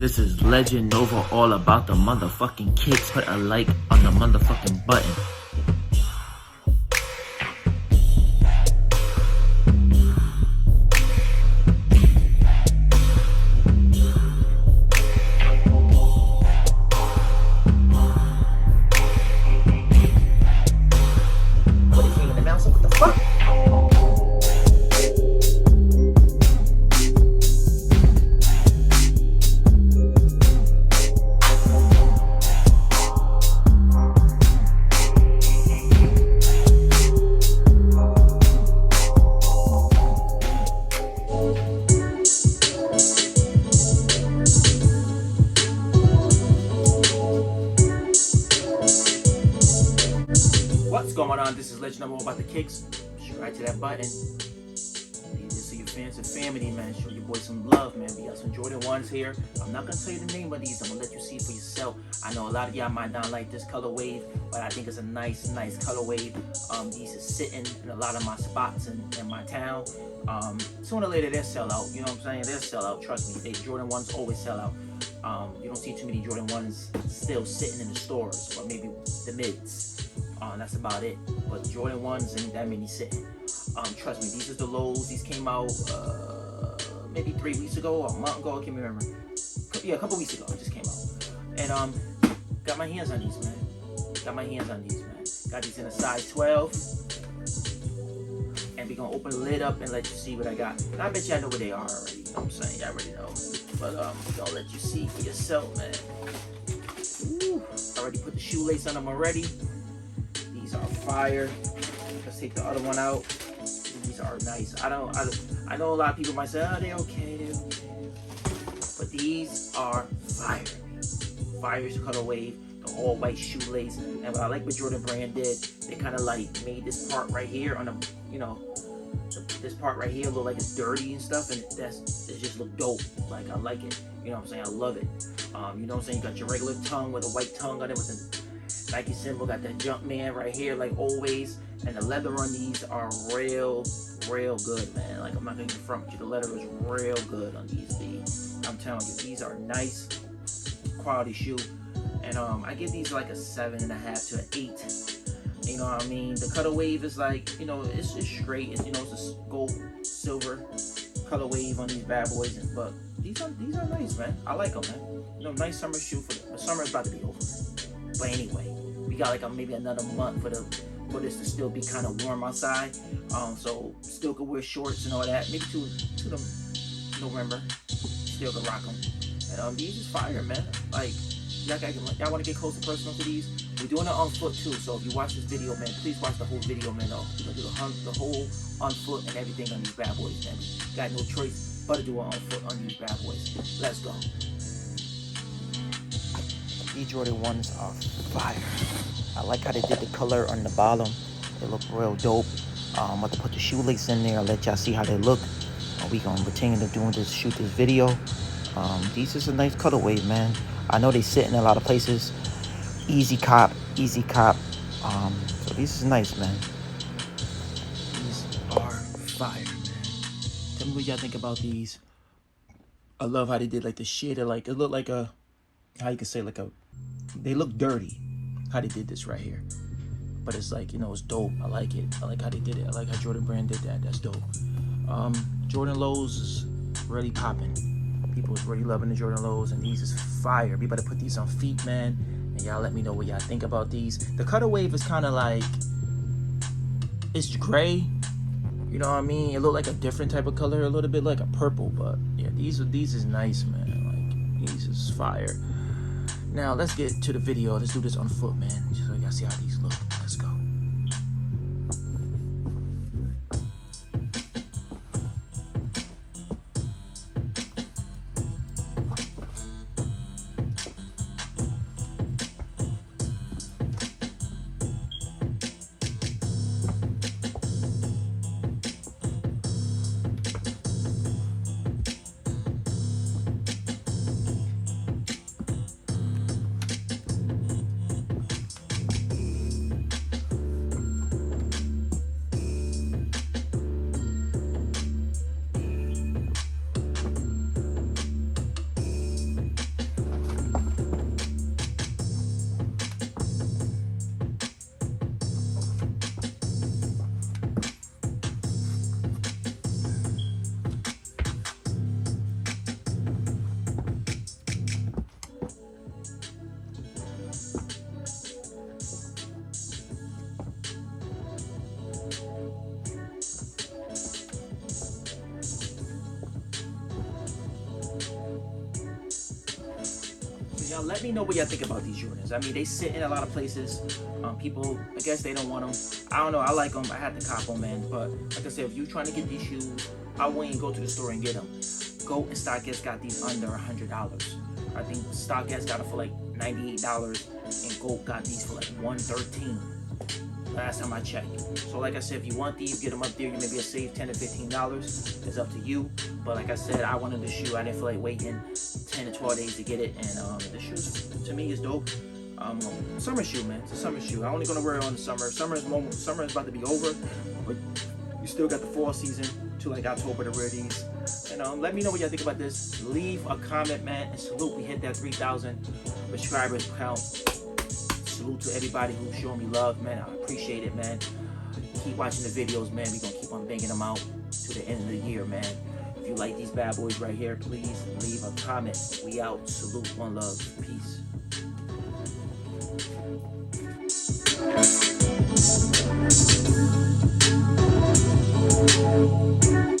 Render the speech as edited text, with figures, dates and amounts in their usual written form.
This is Legend Nova, all about the motherfucking kicks. Put a like on the motherfucking button. What is he even announcing? What the fuck? What's going on? This is Legend Nova, all about the kicks. Subscribe to that button. This to your fans and family, man. Show your boy some love, man. We got some Jordan 1s here. I'm not gonna tell you the name of these. I'm gonna let you see for yourself. I know a lot of y'all might not like this color wave, but I think it's a nice color wave. These are sitting in a lot of my spots in my town. Sooner or later they'll sell out. You know what I'm saying? They'll sell out. Trust me. Jordan 1s always sell out. You don't see too many Jordan 1s still sitting in the stores, but maybe the mids. That's about it. But Jordan 1s ain't that many sitting. Trust me, these are the lows. These came out maybe 3 weeks ago or a month ago. I can't remember. Yeah, a couple weeks ago. It just came out. And got my hands on these, man. Got these in a size 12. And we're gonna open the lid up and let you see what I got. And I bet y'all know what they are already. You know what I'm saying? Y'all already know. But we're gonna let you see for yourself, man. Ooh, I already put the shoelace on them already. These are fire. Let's take the other one out. These are nice. I know a lot of people might say, oh, they're okay. But these are fire. Fire's color wave, the all white shoelace. And what I like what Jordan Brand did, they kind of like made this part right here on the, you know, this part right here look like it's dirty and stuff, and it just look dope. Like, I like it. You know what I'm saying? I love it. You know what I'm saying? You got your regular tongue with a white tongue on it with the Nike symbol. Got that Jumpman right here, like always. And the leather on these are real good, man. Like, I'm not gonna front with you. The leather is real good on these. I'm telling you, these are nice quality shoe. And I give these like a 7.5 to an 8. You know what I mean? The color wave is like, you know, it's straight. It's, you know, it's a gold, silver color wave on these bad boys. But these are nice, man. I like them, man. You know, nice summer shoe the summer is about to be over. But anyway, we got like maybe another month for this to still be kind of warm outside. So still could wear shorts and all that. Maybe to the November, still could rock them. And these is fire, man. Like, y'all want to get close and personal to these? We're doing it on foot too, so if you watch this video, man, please watch the whole video, man. We're gonna do the whole on foot and everything on these bad boys, man. We got no choice but to do it on foot on these bad boys. Let's go. These Jordan 1s are fire. I like how they did the color on the bottom. They look real dope. I'm about to put the shoelace in there. I'll let y'all see how they look. We gonna continue to shoot this video. These is a nice colorway, man. I know they sit in a lot of places. Easy cop. So these is nice, man. These are fire, man. Tell me what y'all think about these. I love how they did like the shade. Like, it looked like a, how you could say, like they look dirty. How they did this right here. But it's like, you know, it's dope. I like it. I like how they did it. I like how Jordan Brand did that. That's dope. Jordan lows is really popping. People is really loving the Jordan lows, and these is fire. We better put these on feet, man. And y'all let me know what y'all think about these. The color wave is kind of like, it's gray. You know what I mean? It looked like a different type of color, a little bit like a purple. But yeah, these is nice, man. Like, these is fire. Now let's get to the video. Let's do this on foot, man. Just so y'all see how these look. Let's go. Y'all let me know what y'all think about these Jordans. I mean, they sit in a lot of places. People, I guess they don't want them. I don't know. I like them. I had to cop them, man. But like I said, if you're trying to get these shoes, I wouldn't go to the store and get them. Go and StockX got these under $100. I think StockX got it for like $98, and Goat got these for like $113. Last time I checked. So like I said, if you want these, get them up there. You maybe a save $10 to $15. It's up to you. But like I said, I wanted the shoe. I didn't feel like waiting 10 to 12 days to get it. And the shoes to me is dope. Summer shoe, man. It's a summer shoe. I'm only gonna wear it on the summer. Summer is about to be over, but you still got the fall season to like October to wear these. And let me know what y'all think about this. Leave a comment, man. And salute. We hit that 3,000 subscribers count. Salute to everybody who's showing me love, man. I appreciate it, man. Keep watching the videos, man. We're gonna keep on banging them out to the end of the year, man. If you like these bad boys right here, please leave a comment. We out. Salute, one love, peace.